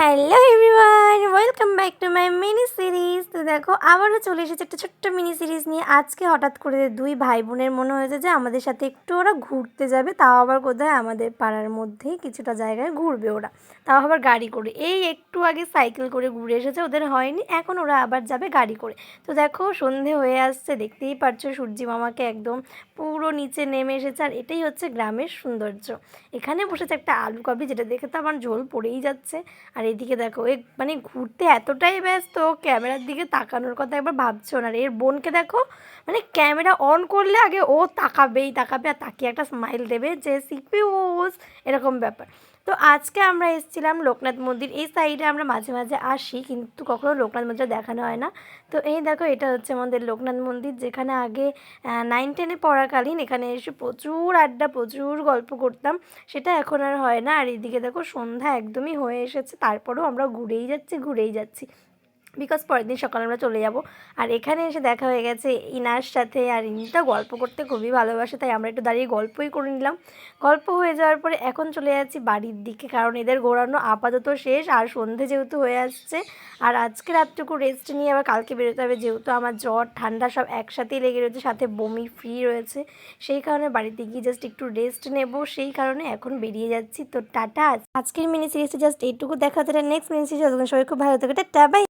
Hello everyone, welcome back to my mini series. তো দেখো আবারও চলে এসেছে একটা ছোট্ট মিনি সিরিজ নিয়ে। আজকে হঠাৎ করে দুই ভাই বোনের মনে হয়েছে যে আমাদের সাথে একটু ওরা ঘুরতে যাবে, তাও আবার কোথায় আমাদের পাড়ার মধ্যেই কিছুটা জায়গায় ঘুরবে ওরা, তাও আবার গাড়ি করে। এই একটু আগে সাইকেল করে ঘুরে এসেছে, ওদের হয়নি, এখন ওরা আবার যাবে গাড়ি করে। তো দেখো সন্ধে হয়ে আসছে, দেখতেই পারছো সূর্যি মামাকে একদম পুরো নিচে নেমে এসেছে। আর এটাই হচ্ছে গ্রামের সৌন্দর্য। এখানে বসেছে একটা আলু কাবলি, যেটা দেখে তো আমার ঝোল পড়েই যাচ্ছে। আর এদিকে দেখো মানে ঘুরতে এতটাই ব্যস্ত, ক্যামেরার দিকে তাকানোর কথা একবার ভাবছো না। আর এর বোনকে দেখো, মানে ক্যামেরা অন করলে আগে ও তাকাবেই তাকাবে, আর তাকিয়ে একটা স্মাইল দেবে যে সিপিউস, এরকম ব্যাপার। তো আজকে আমরা এসেছিলাম লোকনাথ মন্দির। এই সাইডে আমরা মাঝে মাঝে আসি, কিন্তু কখনো লোকনাথ মন্দির দেখানো হয় না। তো এই দেখো, এটা হচ্ছে আমাদের লোকনাথ মন্দির, যেখানে আগে 9-10-এ পড়াকালীন এখানে এসে প্রচুর আড্ডা, প্রচুর গল্প করতাম। সেটা এখন আর হয় না। আর এদিকে দেখো সন্ধ্যা একদমই হয়ে এসেছে, তারপরেও আমরা ঘুরেই যাচ্ছি বিকজ পরের দিন সকালে আমরা চলে যাব। আর এখানে এসে দেখা হয়ে গেছে ইনার সাথে, আর ইনি তো গল্প করতে খুবই ভালোবাসে, তাই আমরা একটু দাঁড়িয়ে গল্পই করে নিলাম। গল্প হয়ে যাওয়ার পরে এখন চলে যাচ্ছি বাড়ির দিকে, কারণ এদের ঘোরানো আপাতত শেষ। আর সন্ধে যেহেতু হয়ে আসছে, আর আজকে রাতটুকু রেস্ট নিয়ে আবার কালকে বেরোতে হবে, যেহেতু আমার জ্বর ঠান্ডা সব একসাথেই লেগে রয়েছে, সাথে বমি ফ্রি রয়েছে। সেই কারণে বাড়িতে গিয়ে জাস্ট একটু রেস্ট নেব, সেই কারণে এখন বেরিয়ে যাচ্ছি। তো টাটা, আজকের মিনি সিরিজটা জাস্ট এইটুকু দেখা হচ্ছে। নেক্সট মিনি সিরিজ সবাই খুব ভালো থাকে, টাটা বাই।